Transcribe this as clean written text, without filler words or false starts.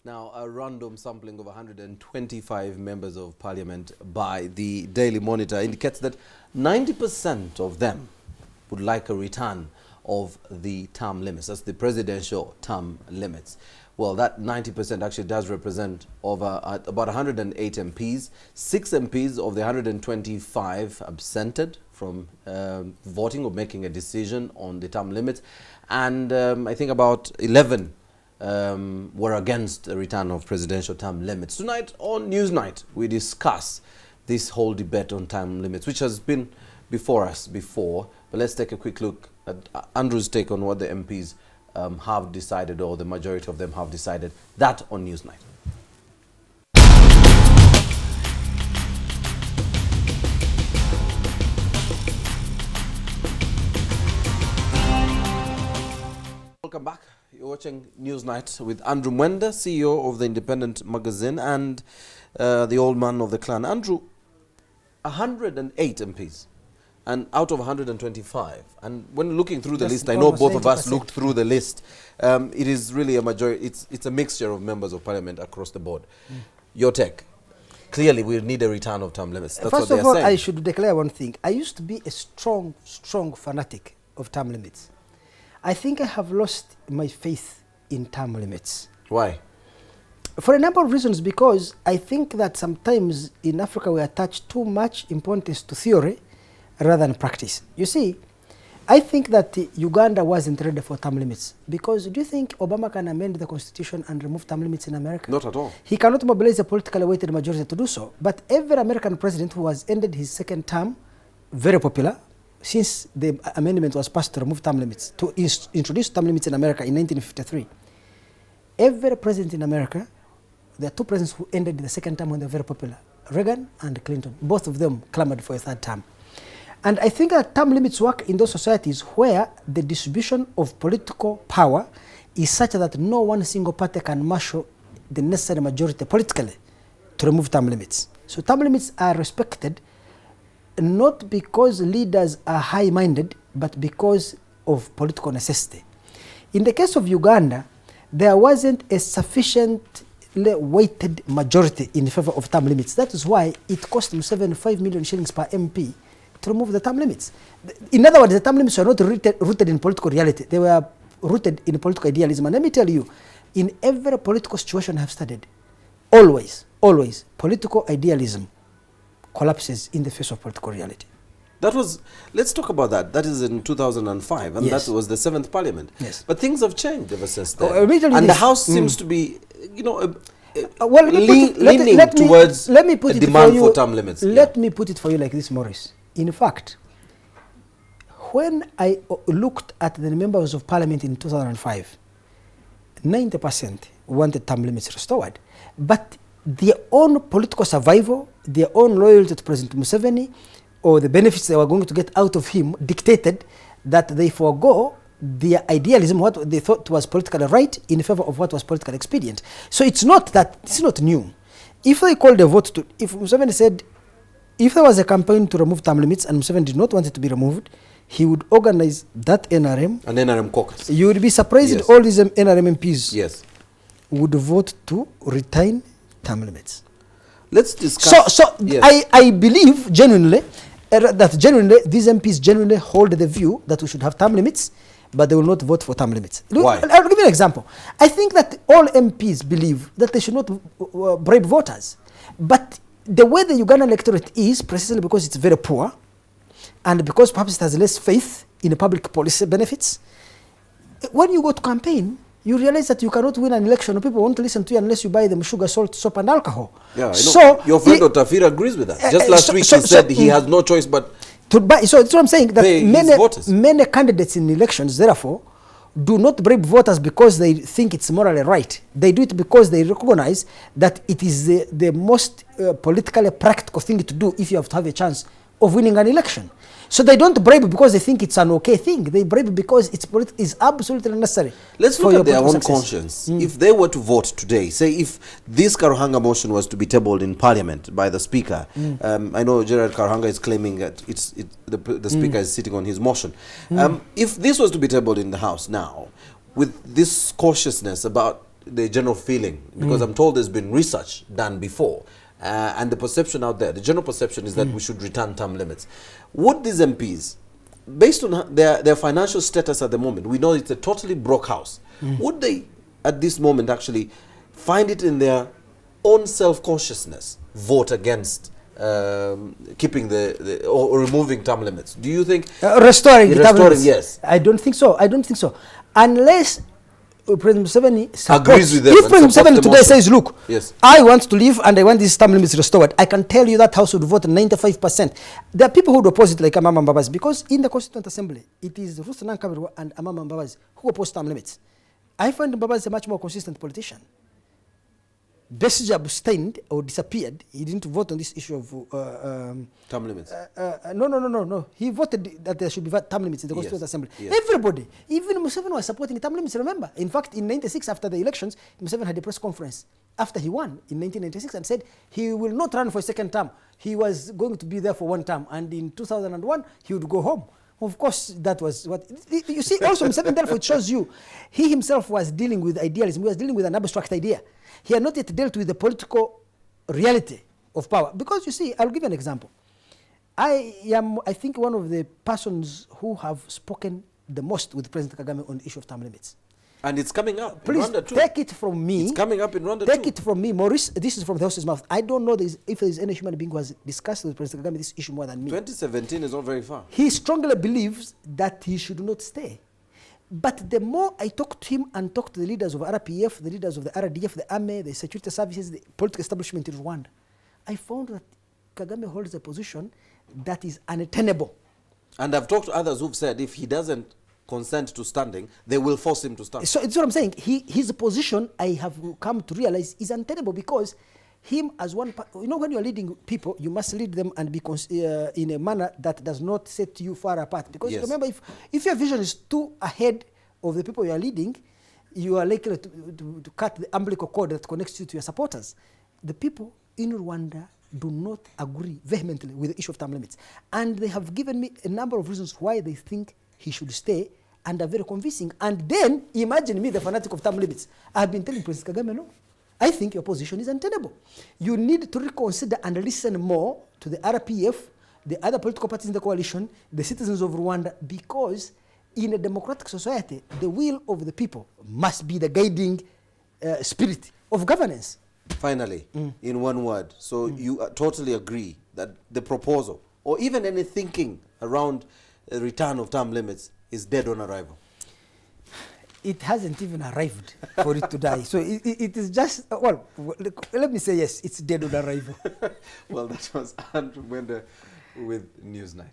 Now, a random sampling of 125 members of parliament by the Daily Monitor indicates that 90% of them would like a return of the term limits. That's the presidential term limits. Well, that 90% actually does represent over about 108 MPs. 6 MPs of the 125 absented from voting or making a decision on the term limits. And I think about 11 were against the return of presidential term limits. Tonight on Newsnight, we discuss this whole debate on term limits, which has been before us before. But let's take a quick look at Andrew's take on what the MPs have decided, or the majority of them have decided. That on Newsnight. Welcome back. You're watching Newsnight with Andrew Mwenda, CEO of the Independent magazine, and the old man of the clan. Andrew, 108 MPs, and out of 125. And when looking through the list, I know both of us looked through the list. It is really a majority. It's a mixture of members of parliament across the board. Your take? Clearly, we need a return of term limits. That's First what of all, saying. I should declare one thing. I used to be a strong fanatic of term limits. I think I have lost my faith in term limits. Why? For a number of reasons, because I think that sometimes in Africa we attach too much importance to theory rather than practice. You see, I think that Uganda wasn't ready for term limits, because do you think Obama can amend the constitution and remove term limits in America? Not at all. He cannot mobilize a politically weighted majority to do so. But every American president who has ended his second term, very popular, since the amendment was passed to remove term limits, to introduce term limits in America in 1953, every president in America, there are 2 presidents who ended the second term when they were very popular, Reagan and Clinton. Both of them clamored for a third term. And I think that term limits work in those societies where the distribution of political power is such that no one single party can marshal the necessary majority politically to remove term limits. So term limits are respected not because leaders are high-minded, but because of political necessity. In the case of Uganda, there wasn't a sufficiently weighted majority in favor of term limits. That is why it cost Museveni 5 million shillings per MP to remove the term limits. In other words, the term limits were not rooted in political reality. They were rooted in political idealism. And let me tell you, in every political situation I have studied, always, political idealism collapses in the face of political reality. That was, let's talk about that. That is in 2005, and Yes. that was the 7th parliament. Yes. But things have changed ever since then. And the House seems to be, you know, leaning towards let me put a it demand for for you, term limits. Let me put it for you like this, Maurice. In fact, when I looked at the members of parliament in 2005, 90% wanted term limits restored. But their own political survival, their own loyalty to President Museveni, or the benefits they were going to get out of him, dictated that they forego their idealism, what they thought was politically right, in favor of what was politically expedient. So it's not new. If they called a vote to, if Museveni said, if there was a campaign to remove term limits and Museveni did not want it to be removed, he would organize that NRM. An NRM caucus. You would be surprised Yes. all these NRM MPs Yes. would vote to retain term limits. Let's discuss. Yes. I believe genuinely that these MPs genuinely hold the view that we should have term limits, but they will not vote for term limits. Why? I'll give you an example. I think that all MPs believe that they should not bribe voters. But the way the Ugandan electorate is, precisely because it's very poor, and because perhaps it has less faith in public policy benefits, when you go to campaign, you realize that you cannot win an election. People won't listen to you unless you buy them sugar, salt, soap, and alcohol. Yeah, I know. So your friend Otafira agrees with that. Just last week he said he has no choice but to buy. So that's what I'm saying. That many candidates in elections, therefore, do not bribe voters because they think it's morally right. They do it because they recognize that it is the most politically practical thing to do if you have to have a chance of winning an election. So they don't bribe because they think it's an okay thing. They bribe because it's absolutely necessary. Let's look at their own conscience. If they were to vote today, say if this Karuhanga motion was to be tabled in Parliament by the Speaker, I know Gerald Karuhanga is claiming that the Speaker is sitting on his motion. If this was to be tabled in the House now, with this cautiousness about the general feeling, because I'm told there's been research done before, and the perception out there, the general perception is that we should return term limits. Would these MPs, based on their financial status at the moment, we know it's a totally broke house, would they at this moment actually find it in their own self-consciousness vote against keeping or removing term limits? Do you think restoring term limits? Yes. I don't think so. I don't think so. Unless President Museveni agrees with them. If President Museveni today says, look, yes, I want to leave and I want these term limits restored, I can tell you that House would vote 95%. There are people who would oppose it like Amama Mbabazi, because in the Constituent Assembly, it is Ruth Nankabirwa and Amama Mbabazi who oppose term limits. I find Mbabazi a much more consistent politician. Besigye abstained or disappeared. He didn't vote on this issue of term limits. No. He voted that there should be term limits in the Constituent Assembly. Yes. Everybody, even Museveni was supporting term limits, remember. In fact, in 96, after the elections, Museveni had a press conference after he won in 1996 and said he will not run for a second term. He was going to be there for one term, and in 2001, he would go home. Of course, that was what... You see, also, Museveni, therefore, it shows you, he himself was dealing with idealism. He was dealing with an abstract idea. He had not yet dealt with the political reality of power. Because, you see, I'll give you an example. I am, I think, one of the persons who have spoken the most with President Kagame on the issue of term limits. And it's coming up Please, in Rwanda too. Take it from me. It's coming up in Rwanda Take too. it from me. Maurice, this is from the horse's mouth. I don't know if there is any human being who has discussed with President Kagame this issue more than me. 2017 is not very far. He strongly believes that he should not stay. But the more I talk to him and talk to the leaders of RPF, the leaders of the RDF, the army, the security services, the political establishment in Rwanda, I found that Kagame holds a position that is unattainable. And I've talked to others who've said if he doesn't consent to standing, they will force him to stand. So it's what I'm saying. His position, I have come to realize, is untenable, because him as one, you know, when you're leading people, you must lead them and be in a manner that does not set you far apart. Because yes, remember, if your vision is too ahead of the people you are leading, you are likely to cut the umbilical cord that connects you to your supporters. The people in Rwanda do not agree vehemently with the issue of term limits. And they have given me a number of reasons why they think he should stay, and are very convincing. And then, imagine me, the fanatic of term limits. I have been telling President Kagame, no, I think your position is untenable. You need to reconsider and listen more to the RPF, the other political parties in the coalition, the citizens of Rwanda, because in a democratic society, the will of the people must be the guiding spirit of governance. Finally, in one word, so you totally agree that the proposal, or even any thinking around the return of term limits, is dead on arrival? It hasn't even arrived for it to die. So it is just, well, let me say yes, it's dead on arrival. Well, that was Andrew Mwenda with Newsnight.